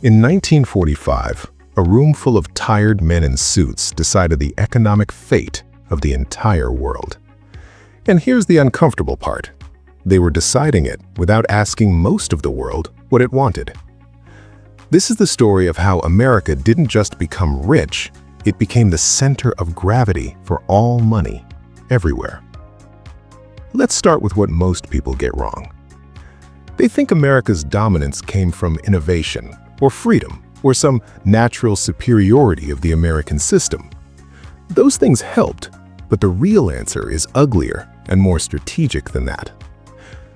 In 1945, a room full of tired men in suits decided the economic fate of the entire world. And here's the uncomfortable part. They were deciding it without asking most of the world what it wanted. This is the story of how America didn't just become rich, it became the center of gravity for all money, everywhere. Let's start with what most people get wrong. They think America's dominance came from innovation, or freedom, or some natural superiority of the American system. Those things helped, but the real answer is uglier and more strategic than that.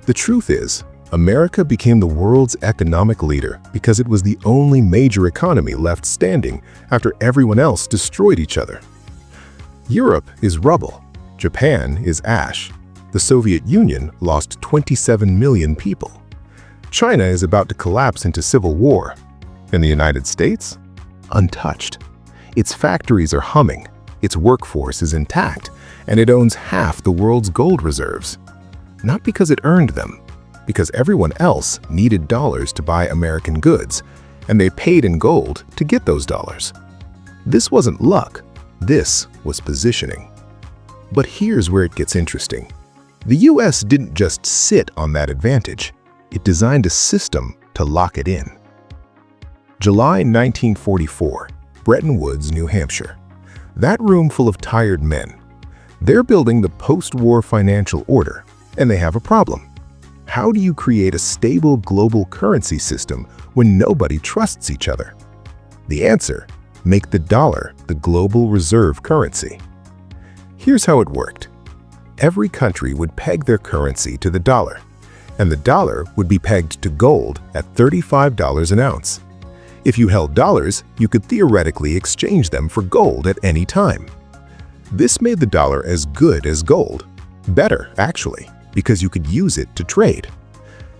The truth is, America became the world's economic leader because it was the only major economy left standing after everyone else destroyed each other. Europe is rubble. Japan is ash. The Soviet Union lost 27 million people. China is about to collapse into civil war. And the United States? Untouched. Its factories are humming, its workforce is intact, and it owns half the world's gold reserves. Not because it earned them, because everyone else needed dollars to buy American goods, and they paid in gold to get those dollars. This wasn't luck, this was positioning. But here's where it gets interesting. The US didn't just sit on that advantage, it designed a system to lock it in. July 1944, Bretton Woods, New Hampshire. That room full of tired men. They're building the post-war financial order, and they have a problem. How do you create a stable global currency system when nobody trusts each other? The answer: make the dollar the global reserve currency. Here's how it worked. Every country would peg their currency to the dollar, and the dollar would be pegged to gold at $35 an ounce. If you held dollars, you could theoretically exchange them for gold at any time. This made the dollar as good as gold. Better, actually, because you could use it to trade.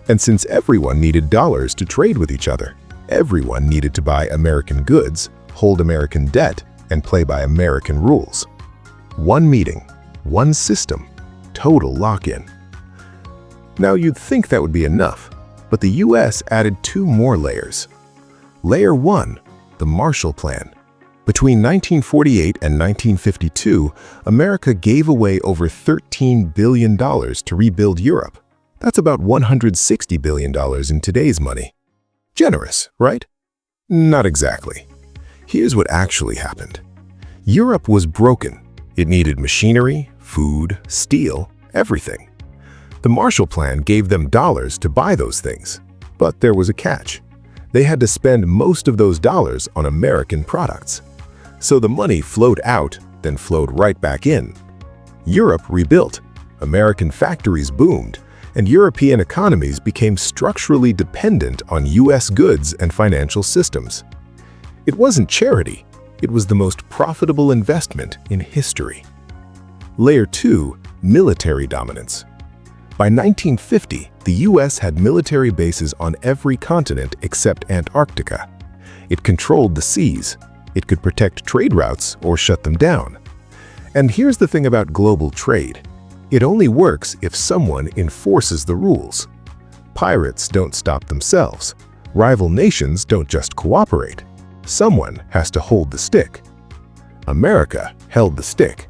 And since everyone needed dollars to trade with each other, everyone needed to buy American goods, hold American debt, and play by American rules. One meeting, one system, total lock-in. Now you'd think that would be enough, but the US added two more layers. Layer 1, the Marshall Plan. Between 1948 and 1952, America gave away over $13 billion to rebuild Europe. That's about $160 billion in today's money. Generous, right? Not exactly. Here's what actually happened. Europe was broken. It needed machinery, food, steel, everything. The Marshall Plan gave them dollars to buy those things. But there was a catch. They had to spend most of those dollars on American products. So the money flowed out, then flowed right back in. Europe rebuilt, American factories boomed, and European economies became structurally dependent on US goods and financial systems. It wasn't charity, it was the most profitable investment in history. Layer 2, military dominance. By 1950, the US had military bases on every continent except Antarctica. It controlled the seas. It could protect trade routes or shut them down. And here's the thing about global trade. It only works if someone enforces the rules. Pirates don't stop themselves. Rival nations don't just cooperate. Someone has to hold the stick. America held the stick.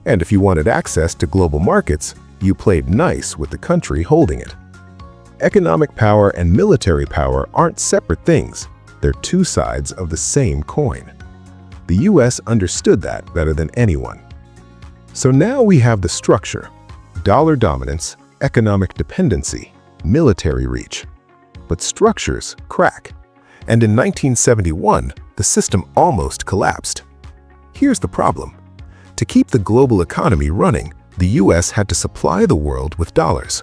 And if you wanted access to global markets, you played nice with the country holding it. Economic power and military power aren't separate things. They're two sides of the same coin. The US understood that better than anyone. So now we have the structure: dollar dominance, economic dependency, military reach. But structures crack. And in 1971, the system almost collapsed. Here's the problem. To keep the global economy running, the US had to supply the world with dollars.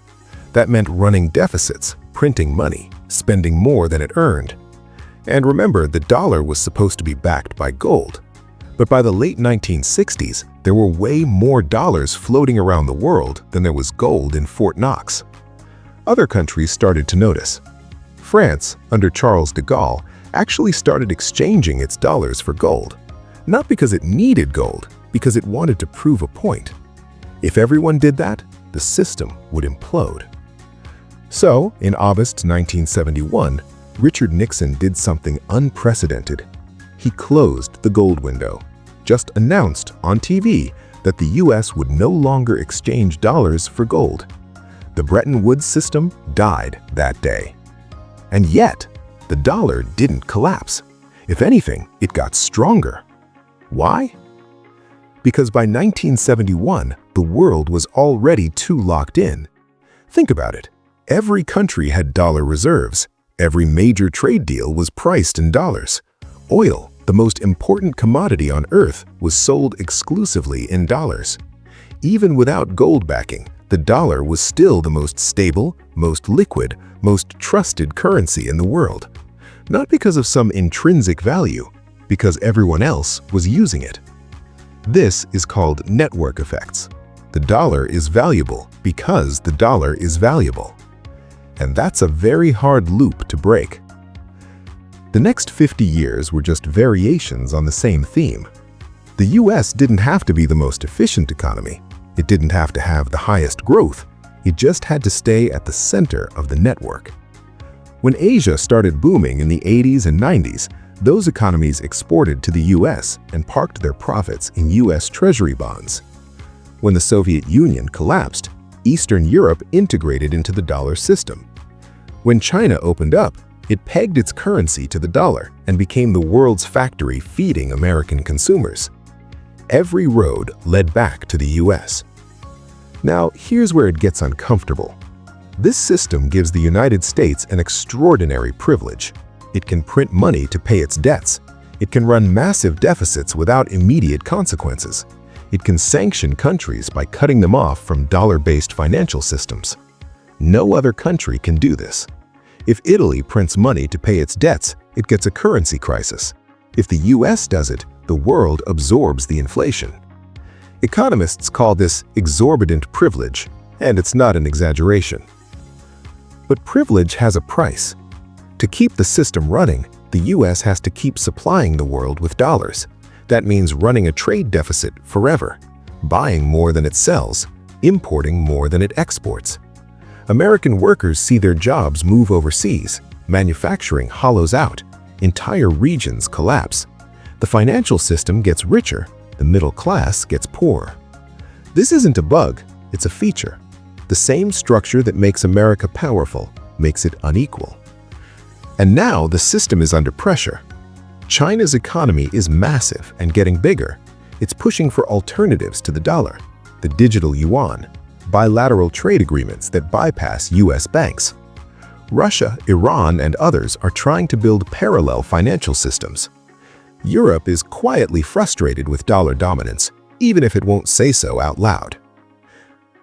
That meant running deficits, printing money, spending more than it earned. And remember, the dollar was supposed to be backed by gold. But by the late 1960s, there were way more dollars floating around the world than there was gold in Fort Knox. Other countries started to notice. France, under Charles de Gaulle, actually started exchanging its dollars for gold. Not because it needed gold, because it wanted to prove a point. If everyone did that, the system would implode. So, in August 1971, Richard Nixon did something unprecedented. He closed the gold window, just announced on TV that the US would no longer exchange dollars for gold. The Bretton Woods system died that day. And yet, the dollar didn't collapse. If anything, it got stronger. Why? Because by 1971, the world was already too locked in. Think about it. Every country had dollar reserves. Every major trade deal was priced in dollars. Oil, the most important commodity on Earth, was sold exclusively in dollars. Even without gold backing, the dollar was still the most stable, most liquid, most trusted currency in the world. Not because of some intrinsic value, because everyone else was using it. This is called network effects. The dollar is valuable because the dollar is valuable. And that's a very hard loop to break. The next 50 years were just variations on the same theme. The US didn't have to be the most efficient economy. It didn't have to have the highest growth. It just had to stay at the center of the network. When Asia started booming in the 80s and 90s, those economies exported to the US and parked their profits in US Treasury bonds. When the Soviet Union collapsed, Eastern Europe integrated into the dollar system. When China opened up, it pegged its currency to the dollar and became the world's factory feeding American consumers. Every road led back to the US. Now, here's where it gets uncomfortable. This system gives the United States an extraordinary privilege. It can print money to pay its debts. It can run massive deficits without immediate consequences. It can sanction countries by cutting them off from dollar-based financial systems. No other country can do this. If Italy prints money to pay its debts, it gets a currency crisis. If the US does it, the world absorbs the inflation. Economists call this exorbitant privilege, and it's not an exaggeration. But privilege has a price. To keep the system running, the US has to keep supplying the world with dollars. That means running a trade deficit forever, buying more than it sells, importing more than it exports. American workers see their jobs move overseas, manufacturing hollows out, entire regions collapse. The financial system gets richer, the middle class gets poorer. This isn't a bug, it's a feature. The same structure that makes America powerful makes it unequal. And now the system is under pressure. China's economy is massive and getting bigger. It's pushing for alternatives to the dollar, the digital yuan, bilateral trade agreements that bypass US banks. Russia, Iran, and others are trying to build parallel financial systems. Europe is quietly frustrated with dollar dominance, even if it won't say so out loud.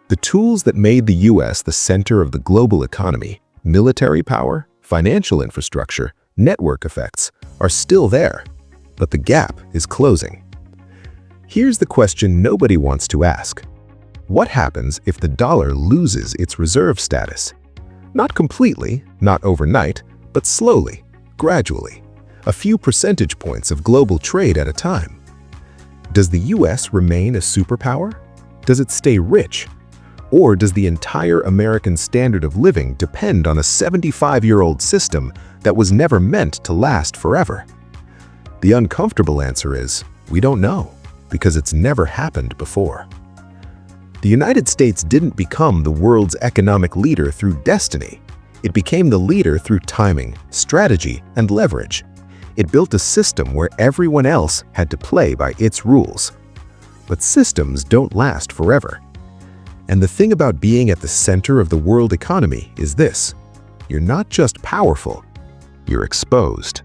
The tools that made the US the center of the global economy, military power, financial infrastructure, network effects, are still there, but the gap is closing. Here's the question nobody wants to ask. What happens if the dollar loses its reserve status? Not completely, not overnight, but slowly, gradually, a few percentage points of global trade at a time. Does the US remain a superpower? Does it stay rich? Or does the entire American standard of living depend on a 75-year-old system that was never meant to last forever? The uncomfortable answer is, we don't know, because it's never happened before. The United States didn't become the world's economic leader through destiny. It became the leader through timing, strategy, and leverage. It built a system where everyone else had to play by its rules. But systems don't last forever. And the thing about being at the center of the world economy is this: you're not just powerful, you're exposed.